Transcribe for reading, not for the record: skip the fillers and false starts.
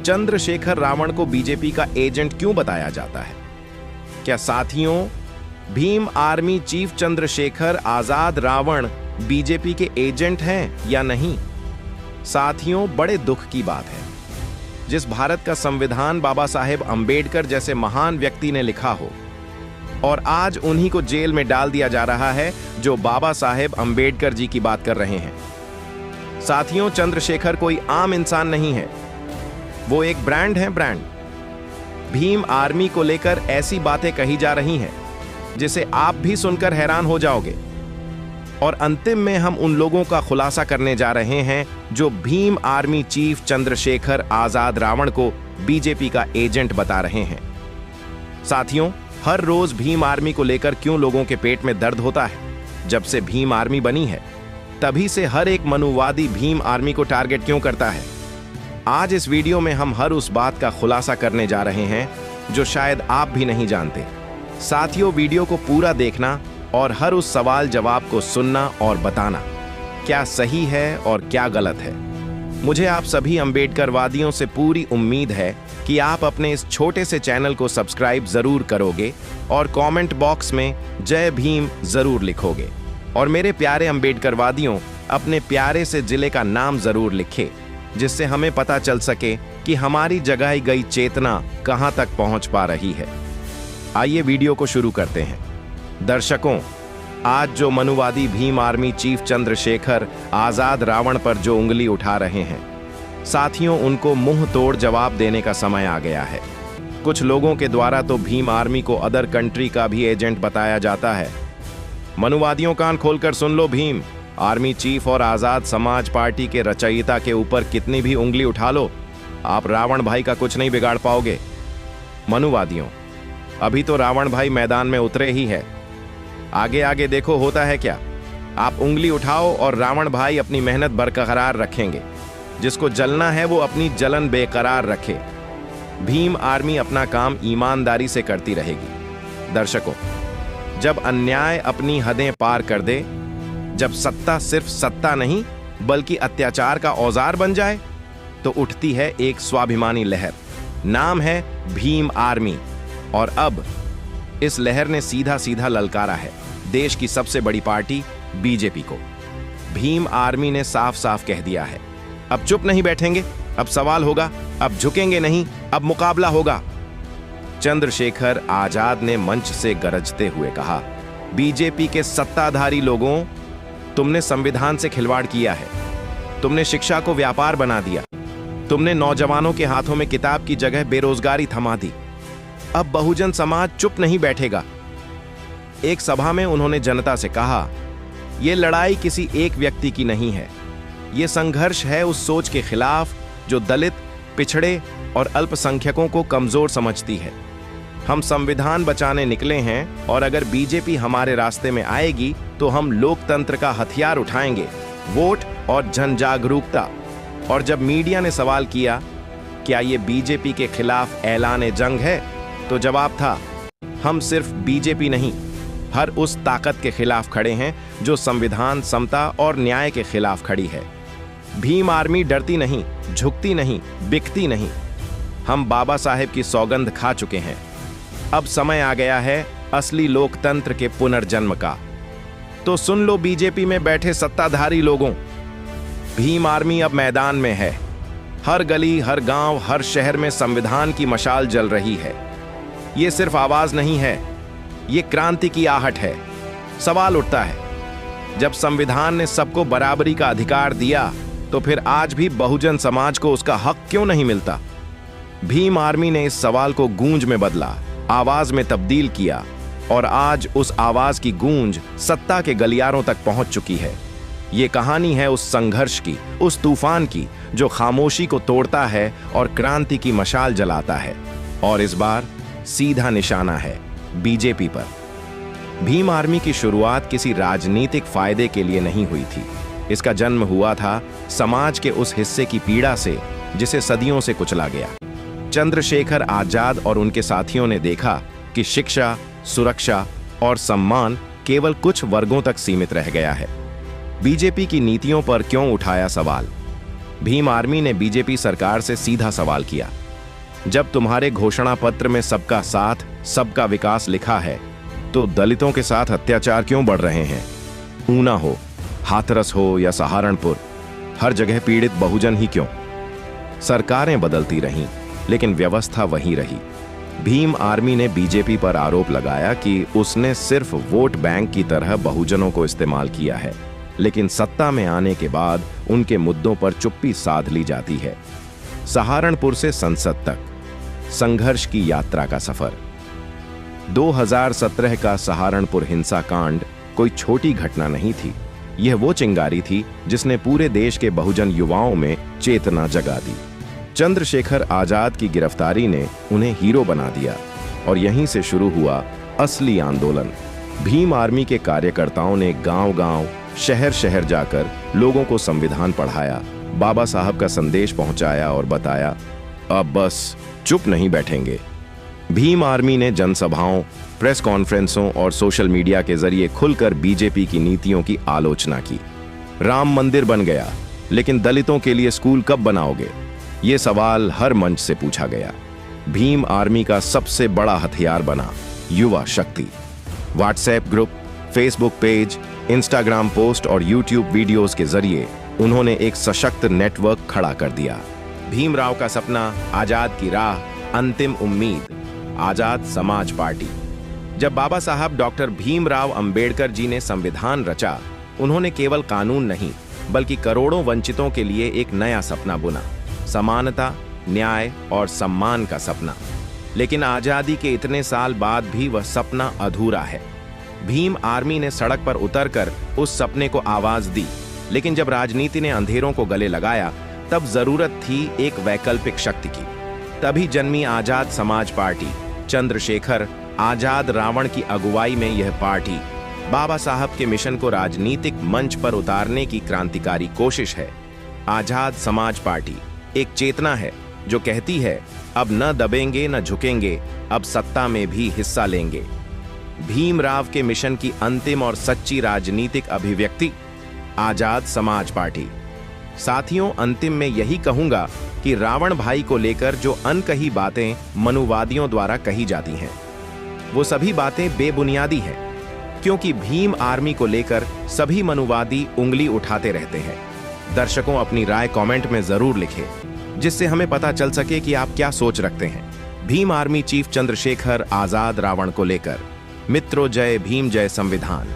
चंद्रशेखर रावण को बीजेपी का एजेंट क्यों बताया जाता है? क्या साथियों, Bhim army chief Chandrashekhar Azad Ravan BJP के एजेंट हैं या नहीं? साथियों, बड़े दुख की बात है, जिस भारत का संविधान बाबा साहेब अंबेडकर जैसे महान व्यक्ति ने लिखा हो, और आज उन्हीं को जेल में डाल दिया जा रहा है जो बाबा साहेब अंबेडकर जी की बात कर रहे हैं। साथियों, चंद्रशेखर कोई आम इंसान नहीं है, वो एक ब्रांड है, ब्रांड। भीम आर्मी को लेकर ऐसी बातें कही जा रही हैं जिसे आप भी सुनकर हैरान हो जाओगे। और अंतिम में हम उन लोगों का खुलासा करने जा रहे हैं जो भीम आर्मी चीफ चंद्रशेखर आजाद रावण को बीजेपी का एजेंट बता रहे हैं। साथियों, हर रोज भीम आर्मी को लेकर क्यों लोगों के पेट में दर्द होता है? जब से भीम आर्मी बनी है तभी से हर एक मनुवादी भीम आर्मी को टारगेट क्यों करता है? आज इस वीडियो में हम हर उस बात का खुलासा करने जा रहे हैं जो शायद आप भी नहीं जानते। साथियों, वीडियो को पूरा देखना और हर उस सवाल जवाब को सुनना और बताना क्या सही है और क्या गलत है। मुझे आप सभी अंबेडकरवादियों से पूरी उम्मीद है कि आप अपने इस छोटे से चैनल को सब्सक्राइब जरूर करोगे और कमेंट बॉक्स में जय भीम जरूर लिखोगे। और मेरे प्यारे अंबेडकरवादियों, अपने प्यारे से जिले का नाम जरूर लिखें, जिससे हमें पता चल सके कि हमारी जगाई गई चेतना कहां तक पहुंच पा रही है। आइए वीडियो को शुरू करते हैं। दर्शकों, आज जो मनुवादी भीम आर्मी चीफ चंद्रशेखर आजाद रावण पर जो उंगली उठा रहे हैं, साथियों, उनको मुंह तोड़ जवाब देने का समय आ गया है। कुछ लोगों के द्वारा तो भीम आर्मी को अदर कंट्री का भी एजेंट बताया जाता है। मनुवादियों, कान खोलकर सुन लो, भीम आर्मी चीफ और आजाद समाज पार्टी के रचयिता के ऊपर कितनी भी उंगली उठा लो, आप रावण भाई का कुछ नहीं बिगाड़ पाओगे। मनुवादियों, अभी तो रावण भाई मैदान में उतरे ही है, आगे आगे देखो होता है क्या। आप उंगली उठाओ और रावण भाई अपनी मेहनत बरकरार रखेंगे। जिसको जलना है वो अपनी जलन बेकरार रखे। भीम आर्मी अपना काम ईमानदारी से करती रहेगी। दर्शकों, जब अन्याय अपनी हदें पार कर दे, जब सत्ता सिर्फ सत्ता नहीं बल्कि अत्याचार का औजार बन जाए, तो उठती है एक स्वाभिमानी लहर। नाम है भीम आर्मी। और अब इस लहर ने सीधा सीधा ललकारा है देश की सबसे बड़ी पार्टी बीजेपी को। भीम आर्मी ने साफ साफ कह दिया है, अब चुप नहीं बैठेंगे, अब सवाल होगा, अब झुकेंगे नहीं, अब मुकाबला होगा। चंद्रशेखर आजाद ने मंच से गरजते हुए कहा, बीजेपी के सत्ताधारी लोगों, तुमने संविधान से खिलवाड़ किया है, तुमने शिक्षा को व्यापार बना दिया, तुमने नौजवानों के हाथों में किताब की जगह बेरोजगारी थमा दी। अब बहुजन समाज चुप नहीं बैठेगा। एक सभा में उन्होंने जनता से कहा, यह लड़ाई किसी एक व्यक्ति की नहीं है, यह संघर्ष है उस सोच के खिलाफ जो दलित, पिछड़े और अल्पसंख्यकों को कमजोर समझती है। हम संविधान बचाने निकले हैं और अगर बीजेपी हमारे रास्ते में आएगी तो हम लोकतंत्र का हथियार उठाएंगे, वोट और जन जागरूकता। और जब मीडिया ने सवाल किया, क्या ये बीजेपी के खिलाफ ऐलान जंग है, तो जवाब था, हम सिर्फ बीजेपी नहीं, हर उस ताकत के खिलाफ खड़े हैं जो संविधान, समता और न्याय के खिलाफ खड़ी है। भीम आर्मी डरती नहीं, झुकती नहीं, बिकती नहीं। हम बाबा साहेब की सौगंध खा चुके हैं। अब समय आ गया है असली लोकतंत्र के पुनर्जन्म का। तो सुन लो बीजेपी में बैठे सत्ताधारी लोगों, भीम आर्मी अब मैदान में है। हर गली, हर गांव, हर शहर में संविधान की मशाल जल रही है। ये सिर्फ आवाज नहीं है, ये क्रांति की आहट है। सवाल उठता है, जब संविधान ने सबको बराबरी का अधिकार दिया तो फिर आज भी बहुजन समाज को उसका हक क्यों नहीं मिलता? भीम आर्मी ने इस सवाल को गूंज में बदला, आवाज में तब्दील किया और आज उस आवाज की गूंज सत्ता के गलियारों तक पहुंच चुकी है। ये कहानी है उस संघर्ष की, उस तूफान की जो खामोशी को तोड़ता है और क्रांति की मशाल जलाता है। और इस बार सीधा निशाना है बीजेपी पर। भीम आर्मी की शुरुआत किसी राजनीतिक फायदे के लिए नहीं हुई थी। इसका जन्म हुआ था समाज के उस हिस्से की पीड़ा से जिसे सदियों से कुचला गया। चंद्रशेखर आजाद और उनके साथियों ने देखा कि शिक्षा, सुरक्षा और सम्मान केवल कुछ वर्गों तक सीमित रह गया है। बीजेपी की नीतियों पर क्यों उठाया सवाल? भीम आर्मी ने बीजेपी सरकार से सीधा सवाल किया, जब तुम्हारे घोषणा पत्र में सबका साथ सबका विकास लिखा है, तो दलितों के साथ अत्याचार क्यों बढ़ रहे हैं? ऊना हो, हाथरस हो या सहारनपुर, हर जगह पीड़ित बहुजन ही क्यों? सरकारें बदलती रहीं, लेकिन व्यवस्था वही रही। भीम आर्मी ने बीजेपी पर आरोप लगाया कि उसने सिर्फ वोट बैंक की तरह बहुजनों को इस्तेमाल किया है, लेकिन सत्ता में आने के बाद उनके मुद्दों पर चुप्पी साध ली जाती है। सहारनपुर से संसद तक संघर्ष की यात्रा का सफर। 2017 का सहारनपुर हिंसा कांड कोई छोटी घटना नहीं थी। यह वो चिंगारी थी जिसने पूरे देश के बहुजन युवाओं में चेतना जगा दी। चंद्रशेखर आजाद की गिरफ्तारी ने उन्हें हीरो बना दिया और यहीं से शुरू हुआ असली आंदोलन। भीम आर्मी के कार्यकर्ताओं ने गांव-गांव, शहर-शहर जाकर लोगों को संविधान पढ़ाया, बाबा साहब का संदेश पहुंचाया और बताया, अब बस चुप नहीं बैठेंगे। भीम आर्मी ने जनसभाओं, प्रेस कॉन्फ्रेंसों और सोशल मीडिया के जरिए खुलकर बीजेपी की नीतियों की आलोचना की। राम मंदिर बन गया, लेकिन दलितों के लिए स्कूल कब बनाओगे? ये सवाल हर मंच से पूछा गया। भीम आर्मी का सबसे बड़ा हथियार बना युवा शक्ति। WhatsApp group, Facebook page, Instagram post और यूट्यूब वीडियोस के जरिए उन्होंने एक सशक्त नेटवर्क खड़ा कर दिया। भीमराव का सपना, आजाद की राह, अंतिम उम्मीद, आजाद समाज पार्टी। जब बाबा साहब डॉक्टर भीमराव अंबेडकर जी ने संविधान रचा, उन्होंने केवल कानून नहीं बल्कि करोड़ों वंचितों के लिए एक नया सपना बुना, समानता, न्याय और सम्मान का सपना। लेकिन आजादी के इतने साल बाद भी वह सपना अधूरा है। भीम आर्मी ने सड़क पर उतरकर उस सपने को आवाज दी, लेकिन जब राजनीति ने अंधेरों को गले लगाया, तब जरूरत थी एक वैकल्पिक शक्ति की। तभी जन्मी आजाद समाज पार्टी। चंद्रशेखर आजाद रावण की अगुवाई में यह पार्टी बाबा साहब के मिशन को राजनीतिक मंच पर उतारने की क्रांतिकारी कोशिश है। आजाद समाज पार्टी एक चेतना है जो कहती है, अब न दबेंगे न झुकेंगे, अब सत्ता में भी हिस्सा लेंगे। भीमराव के मिशन की अंतिम और सच्ची राजनीतिक अभिव्यक्ति आजाद समाज पार्टी। साथियों, अंतिम में यही कहूंगा कि रावण भाई को लेकर जो अनकही बातें मनुवादियों द्वारा कही जाती हैं, वो सभी बातें बेबुनियादी हैं, क्योंकि भीम आर्मी को लेकर सभी मनुवादी उंगली उठाते रहते हैं। दर्शकों, अपनी राय कमेंट में जरूर लिखें, जिससे हमें पता चल सके कि आप क्या सोच रखते हैं भीम आर्मी चीफ चंद्रशेखर आजाद रावण को लेकर। मित्रों, जय भीम, जय संविधान।